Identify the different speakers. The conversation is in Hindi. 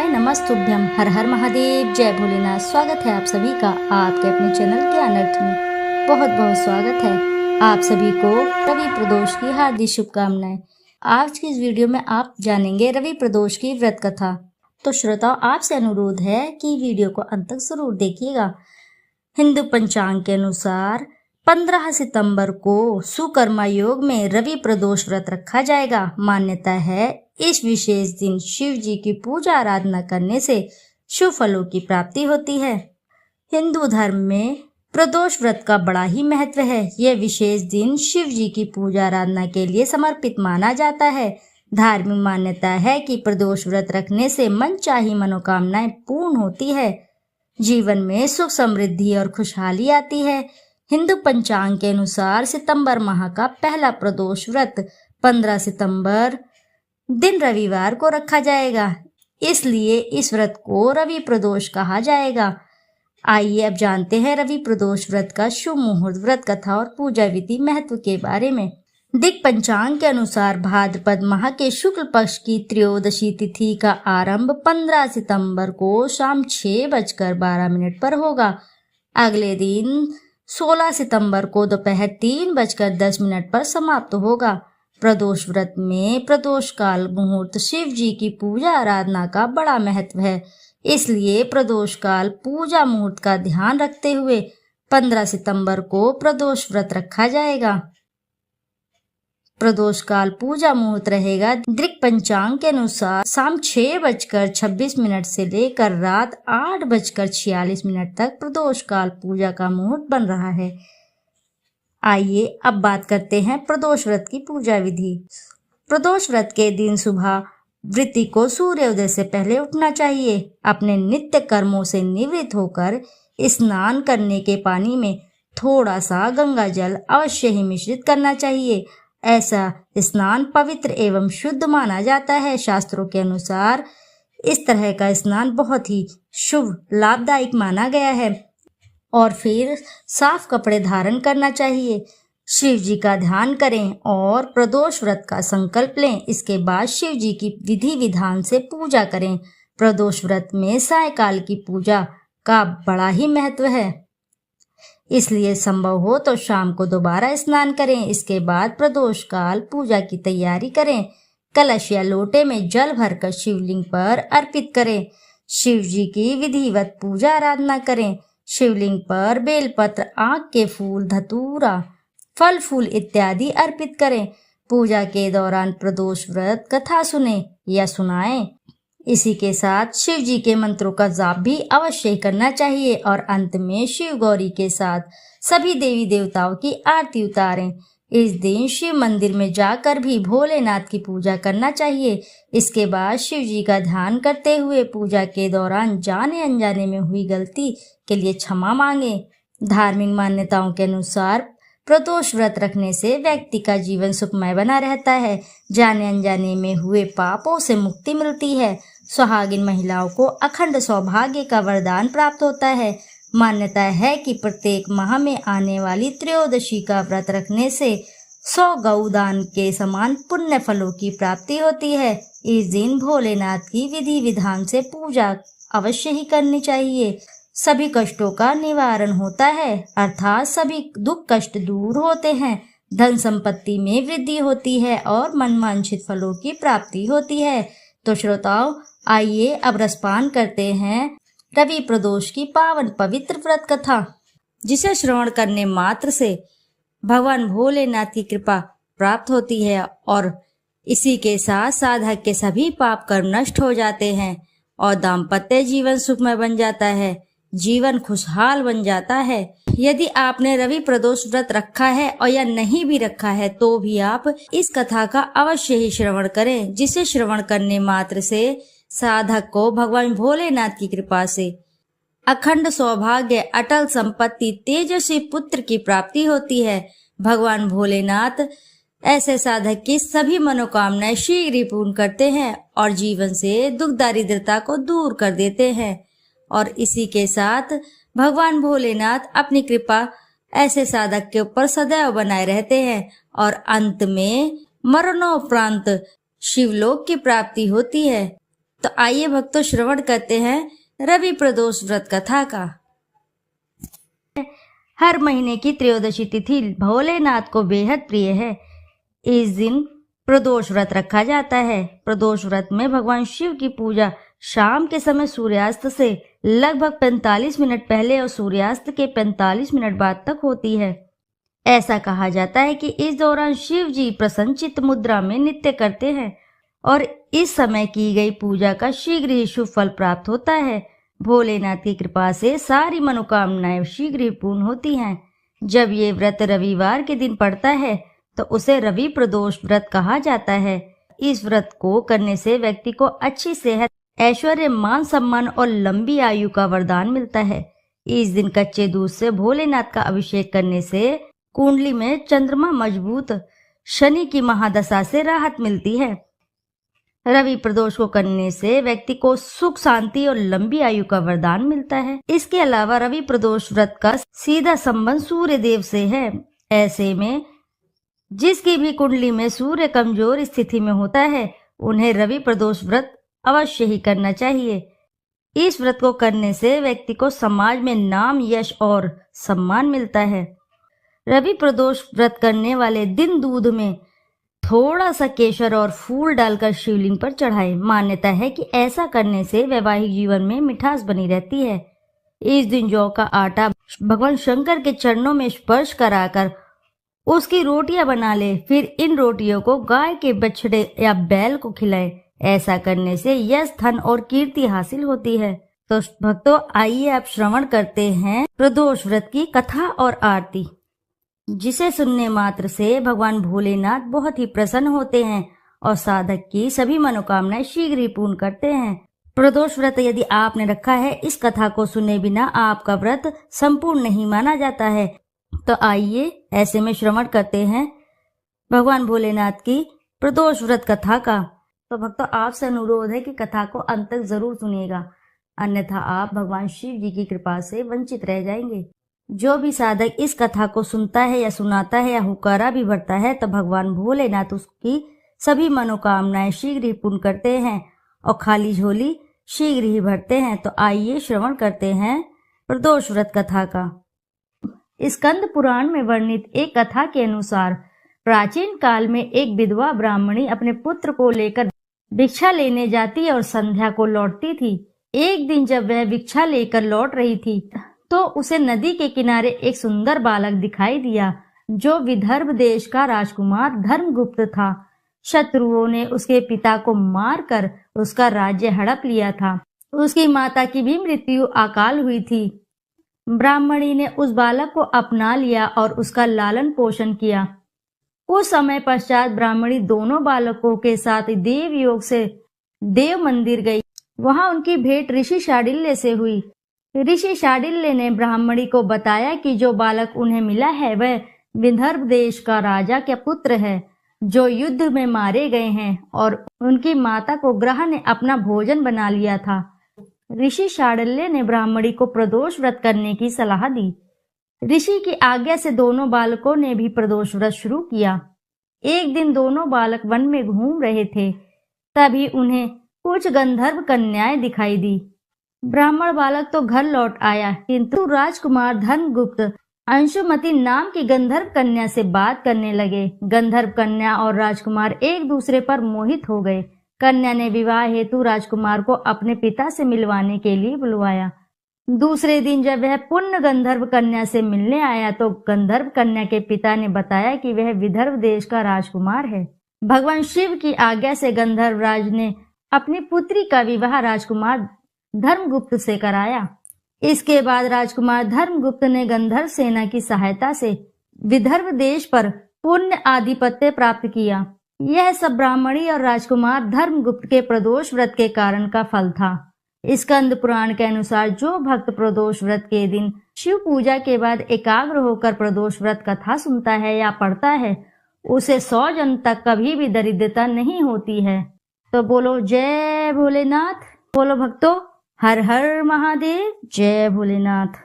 Speaker 1: नमस्तुभ्यम। हर हर महादेव, जय भोलेनाथ। स्वागत है आप सभी का आपके अपने चैनल ज्ञान अर्थ में। बहुत बहुत स्वागत है आप सभी को रवि प्रदोष की हार्दिक शुभकामनाएं। आज की इस वीडियो में आप जानेंगे रवि प्रदोष की व्रत कथा। तो श्रोताओं, आपसे अनुरोध है कि वीडियो को अंत तक जरूर देखिएगा। हिंदू पंचांग के अनुसार 15 सितंबर को सुकर्मा योग में रवि प्रदोष व्रत रखा जाएगा। मान्यता है इस विशेष दिन शिव जी की पूजा आराधना करने से शुभ फलों की प्राप्ति होती है। हिंदू धर्म में प्रदोष व्रत का बड़ा ही महत्व है। यह विशेष दिन शिव जी की पूजा आराधना के लिए समर्पित माना जाता है। धार्मिक मान्यता है कि प्रदोष व्रत रखने से मनचाही मनोकामनाएं पूर्ण होती है, जीवन में सुख समृद्धि और खुशहाली आती है। हिंदू पंचांग के अनुसार सितंबर माह का पहला प्रदोष व्रत 15 सितंबर दिन रविवार को रखा जाएगा, इसलिए इस व्रत को रवि प्रदोष कहा जाएगा। आइए अब जानते हैं रवि प्रदोष व्रत का शुभ मुहूर्त, व्रत कथा और पूजा विधि महत्व के बारे में। दिक पंचांग के अनुसार भाद्रपद माह के शुक्ल पक्ष की त्रयोदशी तिथि का आरंभ 15 सितंबर को शाम 6:12 पर होगा। अगले दिन 16 सितंबर को दोपहर 3:10 पर समाप्त होगा। प्रदोष व्रत में प्रदोष काल मुहूर्त शिव जी की पूजा आराधना का बड़ा महत्व है, इसलिए प्रदोष काल पूजा मुहूर्त का ध्यान रखते हुए 15 सितंबर को प्रदोष व्रत रखा जाएगा। प्रदोष काल पूजा मुहूर्त रहेगा दृक पंचांग के अनुसार शाम 6:26 से लेकर रात 8:46 तक प्रदोष काल पूजा का मुहूर्त बन रहा है। आइए अब बात करते हैं प्रदोष व्रत की पूजा विधि। प्रदोष व्रत के दिन सुबह वृत्ति को सूर्योदय से पहले उठना चाहिए। अपने नित्य कर्मों से निवृत्त होकर स्नान करने के पानी में थोड़ा सा गंगा जल अवश्य ही मिश्रित करना चाहिए। ऐसा स्नान पवित्र एवं शुद्ध माना जाता है। शास्त्रों के अनुसार इस तरह का स्नान बहुत ही शुभ लाभदायक माना गया है। और फिर साफ कपड़े धारण करना चाहिए। शिव जी का ध्यान करें और प्रदोष व्रत का संकल्प लें। इसके बाद शिव जी की विधि विधान से पूजा करें। प्रदोष व्रत में सायंकाल की पूजा का बड़ा ही महत्व है, इसलिए संभव हो तो शाम को दोबारा स्नान करें। इसके बाद प्रदोष काल पूजा की तैयारी करें। कलश या लोटे में जल भरकर शिवलिंग पर अर्पित करें। शिव जी की विधिवत पूजा आराधना करें। शिवलिंग पर बेलपत्र, आक के फूल, धतूरा, फल फूल इत्यादि अर्पित करें। पूजा के दौरान प्रदोष व्रत कथा सुने या सुनाएं। इसी के साथ शिव जी के मंत्रों का जाप भी अवश्य करना चाहिए और अंत में शिव गौरी के साथ सभी देवी देवताओं की आरती उतारें। इस दिन शिव मंदिर में जाकर भी भोलेनाथ की पूजा करना चाहिए। इसके बाद शिव जी का ध्यान करते हुए पूजा के दौरान जाने अनजाने में हुई गलती के लिए क्षमा मांगे। धार्मिक मान्यताओं के अनुसार प्रदोष व्रत रखने से व्यक्ति का जीवन सुखमय बना रहता है। जाने अनजाने में हुए पापों से मुक्ति मिलती है। सुहागिन महिलाओं को अखंड सौभाग्य का वरदान प्राप्त होता है। मान्यता है कि प्रत्येक माह में आने वाली त्रयोदशी का व्रत रखने से 100 गौदान के समान पुण्य फलों की प्राप्ति होती है। इस दिन भोलेनाथ की विधि विधान से पूजा अवश्य ही करनी चाहिए। सभी कष्टों का निवारण होता है, अर्थात सभी दुख कष्ट दूर होते हैं। धन संपत्ति में वृद्धि होती है और मनवांछित फलों की प्राप्ति होती है। तो श्रोताओं, आइए अब रसपान करते हैं रवि प्रदोष की पावन पवित्र व्रत कथा, जिसे श्रवण करने मात्र से भगवान भोलेनाथ की कृपा प्राप्त होती है और इसी के साथ साधक के सभी पाप कर्म नष्ट हो जाते हैं और दाम्पत्य जीवन सुखमय बन जाता है, जीवन खुशहाल बन जाता है। यदि आपने रवि प्रदोष व्रत रखा है और या नहीं भी रखा है तो भी आप इस कथा का अवश्य ही श्रवण करें, जिसे श्रवण करने मात्र से साधक को भगवान भोलेनाथ की कृपा से अखंड सौभाग्य, अटल संपत्ति, तेजस्वी पुत्र की प्राप्ति होती है। भगवान भोलेनाथ ऐसे साधक की सभी मनोकामनाएं शीघ्र ही पूर्ण करते हैं और जीवन से दुख दारिद्रता को दूर कर देते हैं। और इसी के साथ भगवान भोलेनाथ अपनी कृपा ऐसे साधक के ऊपर सदैव बनाए रहते हैं और अंत में मरणोपरांत शिवलोक की प्राप्ति होती है। तो आइए भक्तों श्रवण करते हैं रवि प्रदोष व्रत कथा का। हर महीने की त्रयोदशी तिथि भोलेनाथ को बेहद प्रिय है। इस दिन प्रदोष व्रत रखा जाता है। प्रदोष व्रत में भगवान शिव की पूजा शाम के समय सूर्यास्त से लगभग 45 मिनट पहले और सूर्यास्त के 45 मिनट बाद तक होती है। ऐसा कहा जाता है कि इस दौरान शिव जी प्रसन्नचित्त मुद्रा में नृत्य करते हैं और इस समय की गई पूजा का शीघ्र ही शुभ फल प्राप्त होता है। भोलेनाथ की कृपा से सारी मनोकामनाएं शीघ्र ही पूर्ण होती हैं। जब ये व्रत रविवार के दिन पड़ता है तो उसे रवि प्रदोष व्रत कहा जाता है। इस व्रत को करने से व्यक्ति को अच्छी सेहत, ऐश्वर्य, मान सम्मान और लंबी आयु का वरदान मिलता है। इस दिन कच्चे दूध से भोलेनाथ का अभिषेक करने से कुंडली में चंद्रमा मजबूत, शनि की महादशा से राहत मिलती है। रवि प्रदोष को करने से व्यक्ति को सुख, शांति और लंबी आयु का वरदान मिलता है। इसके अलावा रवि प्रदोष व्रत का सीधा संबंध सूर्य देव से है। ऐसे में जिसकी भी कुंडली में सूर्य कमजोर स्थिति में होता है उन्हें रवि प्रदोष व्रत अवश्य ही करना चाहिए। इस व्रत को करने से व्यक्ति को समाज में नाम, यश और सम्मान मिलता है। रवि प्रदोष व्रत करने वाले दिन दूध में थोड़ा सा केसर और फूल डालकर शिवलिंग पर चढ़ाएं। मान्यता है कि ऐसा करने से वैवाहिक जीवन में मिठास बनी रहती है। इस दिन जौ का आटा भगवान शंकर के चरणों में स्पर्श कराकर उसकी रोटियां बना ले, फिर इन रोटियों को गाय के बछड़े या बैल को खिलाए। ऐसा करने से यश, धन और कीर्ति हासिल होती है। तो भक्तों आइए आप श्रवण करते हैं प्रदोष व्रत की कथा और आरती, जिसे सुनने मात्र से भगवान भोलेनाथ बहुत ही प्रसन्न होते हैं और साधक की सभी मनोकामनाएं शीघ्र ही पूर्ण करते हैं। प्रदोष व्रत यदि आपने रखा है, इस कथा को सुने बिना आपका व्रत संपूर्ण नहीं माना जाता है। तो आइए ऐसे में श्रवण करते हैं भगवान भोलेनाथ की प्रदोष व्रत कथा का। तो भक्तों आपसे अनुरोध है कि कथा को अंत तक जरूर सुनिएगा, अन्यथा आप भगवान शिव जी की कृपा से वंचित रह जाएंगे। जो भी साधक इस कथा को सुनता है या सुनाता है या हुक्कारा भी भरता है तो भगवान भोलेनाथ उसकी सभी मनोकामनाएं शीघ्र ही पूर्ण करते हैं और खाली झोली शीघ्र ही भरते हैं। तो आइए श्रवण करते हैं प्रदोष व्रत कथा का। स्कंद पुराण में वर्णित एक कथा के अनुसार प्राचीन काल में एक विधवा ब्राह्मणी अपने पुत्र को लेकर भिक्षा लेने जाती और संध्या को लौटती थी। एक दिन जब वह भिक्षा लेकर लौट रही थी तो उसे नदी के किनारे एक सुंदर बालक दिखाई दिया जो विदर्भ देश का राजकुमार धर्मगुप्त था। शत्रुओं ने उसके पिता को मारकर उसका राज्य हड़प लिया था। उसकी माता की भी मृत्यु अकाल हुई थी। ब्राह्मणी ने उस बालक को अपना लिया और उसका लालन पोषण किया। कुछ समय पश्चात ब्राह्मणी दोनों बालकों के साथ देवयोग से देव मंदिर गई। वहां उनकी भेंट ऋषि शांडिल्य से हुई। ऋषि शांडिल्य ने ब्राह्मणी को बताया कि जो बालक उन्हें मिला है वह विदर्भ देश का राजा का पुत्र है जो युद्ध में मारे गए हैं और उनकी माता को ग्रह ने अपना भोजन बना लिया था। ऋषि शांडिल्य ने ब्राह्मणी को प्रदोष व्रत करने की सलाह दी। ऋषि की आज्ञा से दोनों बालकों ने भी प्रदोष व्रत शुरू किया। एक दिन दोनों बालक वन में घूम रहे थे, तभी उन्हें कुछ गंधर्व कन्याएं दिखाई दी। ब्राह्मण बालक तो घर लौट आया, किंतु राजकुमार धर्मगुप्त अंशुमति नाम की गंधर्व कन्या से बात करने लगे। गंधर्व कन्या और राजकुमार एक दूसरे पर मोहित हो गए। कन्या ने विवाह हेतु राजकुमार को अपने पिता से मिलवाने के लिए बुलवाया। दूसरे दिन जब वह पुण्य गंधर्व कन्या से मिलने आया तो गंधर्व कन्या के पिता ने बताया कि वह विदर्भ देश का राजकुमार है। भगवान शिव की आज्ञा से गंधर्व राज ने अपनी पुत्री का विवाह राजकुमार धर्मगुप्त से कराया। इसके बाद राजकुमार धर्मगुप्त ने गंधर्व सेना की सहायता से विदर्भ देश पर पूर्ण आधिपत्य प्राप्त किया। यह सब ब्राह्मणी और राजकुमार धर्मगुप्त के प्रदोष व्रत के कारण का फल था। स्कंद पुराण के अनुसार जो भक्त प्रदोष व्रत के दिन शिव पूजा के बाद एकाग्र होकर प्रदोष व्रत कथा सुनता है या पढ़ता है उसे 100 जन्म तक कभी भी दरिद्रता नहीं होती है। तो बोलो जय भोलेनाथ। बोलो भक्तों हर हर महादेव, जय भोलेनाथ।